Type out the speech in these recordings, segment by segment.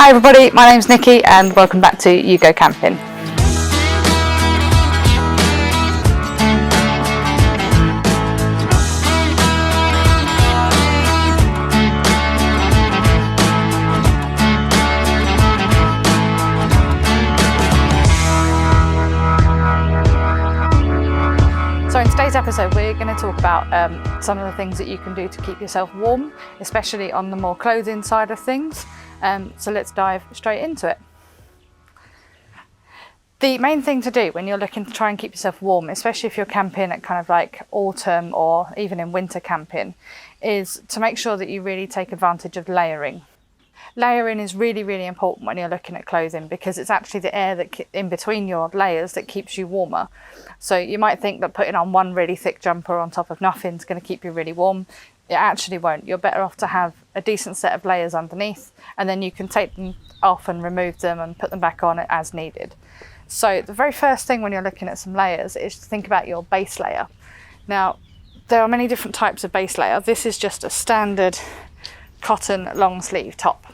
Hi everybody, my name's Nikki and welcome back to Yougo Camping. So in today's episode we're going to talk about some of the things that you can do to keep yourself warm, especially on the more clothing side of things. So let's dive straight into it. The main thing to do when you're looking to try and keep yourself warm, especially if you're camping at kind of like autumn or even in winter camping, is to make sure that you really take advantage of layering. Layering is really important when you're looking at clothing because it's actually the air that in between your layers that keeps you warmer. So you might think that putting on one really thick jumper on top of nothing is going to keep you really warm. It actually won't. You're better off to have a decent set of layers underneath, and then you can take them off and remove them and put them back on as needed. So the very first thing when you're looking at some layers is to think about your base layer. Now, there are many different types of base layer. This is just a standard cotton long sleeve top.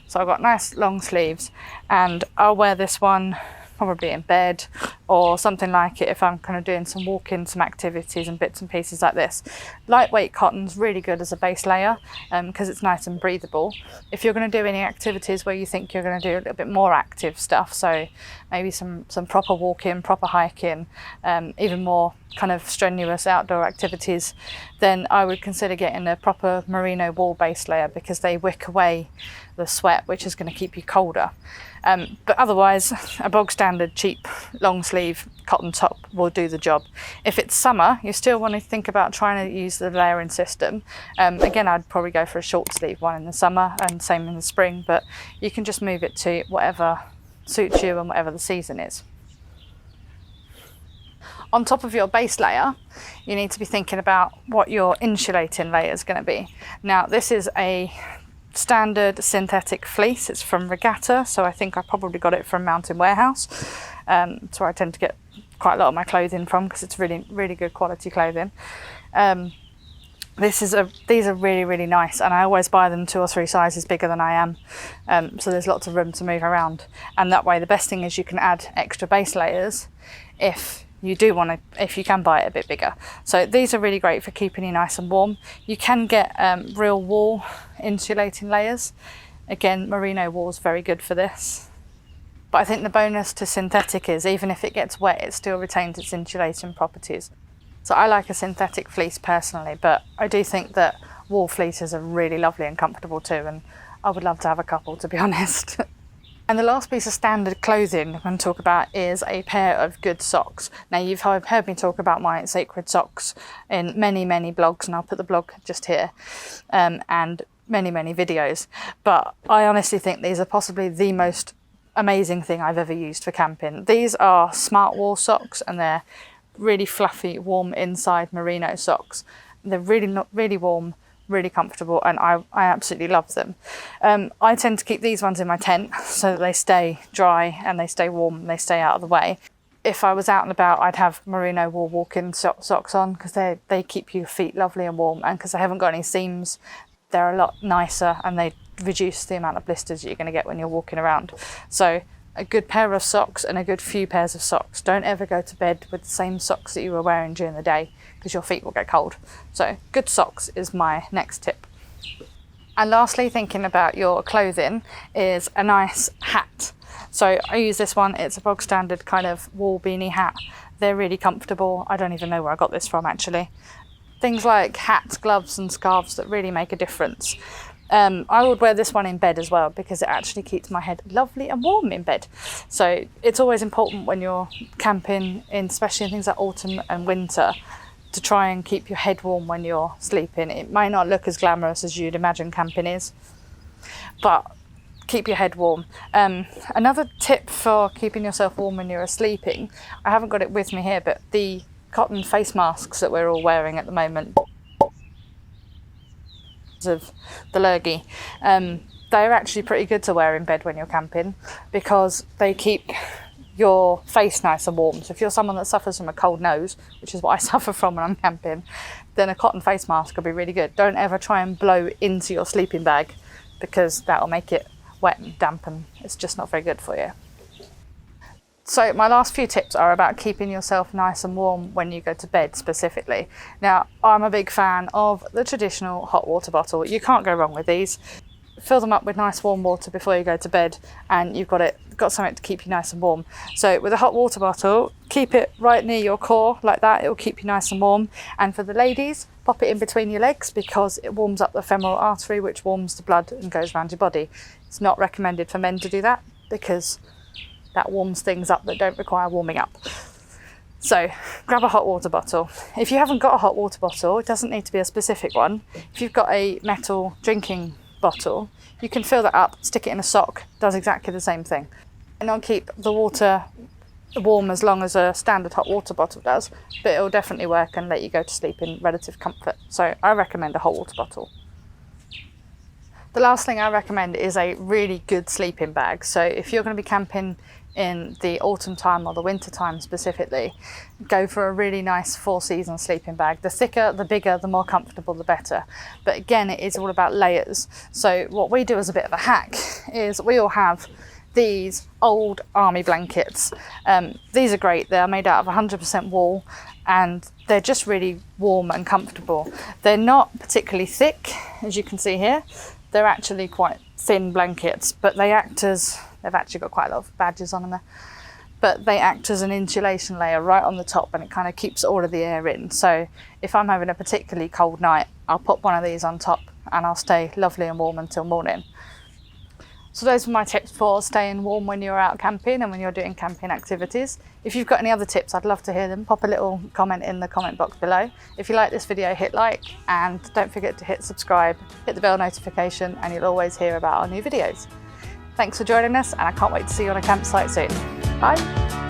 So I've got nice long sleeves and I'll wear this one probably in bed or something like it if I'm kind of doing some walking, some activities and bits and pieces like this. Lightweight cotton's really good as a base layer because it's nice and breathable. If you're going to do any activities where you think you're going to do a little bit more active stuff, so maybe some proper walking, proper hiking, even more kind of strenuous outdoor activities, then I would consider getting a proper merino wool base layer because they wick away the sweat, which is going to keep you colder. But otherwise, a bog standard cheap long sleeve cotton top will do the job. If it's summer, you still want to think about trying to use the layering system. Again, I'd probably go for a short sleeve one in the summer and same in the spring, but you can just move it to whatever suits you and whatever the season is. On top of your base layer, you need to be thinking about what your insulating layer is going to be. Now, this is a standard synthetic fleece. It's from Regatta, so I think I probably got it from Mountain Warehouse. It's where I tend to get quite a lot of my clothing from because it's really good quality clothing. These are really nice, and I always buy them 2 or 3 sizes bigger than I am, so there's lots of room to move around. And that way, the best thing is you can add extra base layers if you can buy it a bit bigger. So these are really great for keeping you nice and warm. You can get real wool insulating layers. Again, merino wool is very good for this. But I think the bonus to synthetic is even if it gets wet, it still retains its insulating properties. So I like a synthetic fleece personally, but I do think that wool fleeces are really lovely and comfortable too, and I would love to have a couple, to be honest. And the last piece of standard clothing I'm going to talk about is a pair of good socks. Now, you've heard me talk about my sacred socks in many blogs, and I'll put the blog just here, and many videos. But I honestly think these are possibly the most amazing thing I've ever used for camping. These are smart wool socks, and they're really fluffy, warm inside merino socks. They're really warm, really comfortable, and I absolutely love them. I tend to keep these ones in my tent so that they stay dry and they stay warm and they stay out of the way. If I was out and about, I'd have merino wool walking socks on because they keep your feet lovely and warm, and because they haven't got any seams, they're a lot nicer and they reduce the amount of blisters you're going to get when you're walking around. So a good pair of socks and a good few pairs of socks. Don't ever go to bed with the same socks that you were wearing during the day because your feet will get cold. So good socks is my next tip. And lastly, thinking about your clothing is a nice hat. So I use this one. It's a bog standard kind of wool beanie hat. They're really comfortable. I don't even know where I got this from actually. Things like hats, gloves and scarves that really make a difference. I would wear this one in bed as well because it actually keeps my head lovely and warm in bed. So it's always important when you're camping, especially in things like autumn and winter, to try and keep your head warm when you're sleeping. It might not look as glamorous as you'd imagine camping is, but keep your head warm. Another tip for keeping yourself warm when you're sleeping, I haven't got it with me here, but the cotton face masks that we're all wearing at the moment of the lurgy, they're actually pretty good to wear in bed when you're camping because they keep your face nice and warm. So if you're someone that suffers from a cold nose, which is what I suffer from when I'm camping, then a cotton face mask will be really good. Don't ever try and blow into your sleeping bag because that'll make it wet and damp, and it's just not very good for you. So my last few tips are about keeping yourself nice and warm when you go to bed specifically. Now, I'm a big fan of the traditional hot water bottle. You can't go wrong with these. Fill them up with nice warm water before you go to bed, and you've got something to keep you nice and warm. So with a hot water bottle, keep it right near your core like that. It will keep you nice and warm. And for the ladies, pop it in between your legs because it warms up the femoral artery, which warms the blood and goes around your body. It's not recommended for men to do that because that warms things up that don't require warming up. So grab a hot water bottle. If you haven't got a hot water bottle, it doesn't need to be a specific one. If you've got a metal drinking bottle, you can fill that up, stick it in a sock, does exactly the same thing. And it'll keep the water warm as long as a standard hot water bottle does, but it'll definitely work and let you go to sleep in relative comfort. So I recommend a hot water bottle. The last thing I recommend is a really good sleeping bag. So if you're going to be camping in the autumn time or the winter time specifically, go for a really nice 4-season sleeping bag. The thicker, the bigger, the more comfortable, the better. But again, it is all about layers. So what we do as a bit of a hack is we all have these old army blankets. These are great. They're made out of 100% wool and they're just really warm and comfortable. They're not particularly thick, as you can see here. They're actually quite thin blankets, but they act as, they've actually got quite a lot of badges on them there, but they act as an insulation layer right on the top, and it kind of keeps all of the air in. So if I'm having a particularly cold night, I'll put one of these on top and I'll stay lovely and warm until morning. So those are my tips for staying warm when you're out camping and when you're doing camping activities. If you've got any other tips, I'd love to hear them. Pop a little comment in the comment box below. If you like this video, hit like, and don't forget to hit subscribe, hit the bell notification, and you'll always hear about our new videos. Thanks for joining us, and I can't wait to see you on a campsite soon. Bye.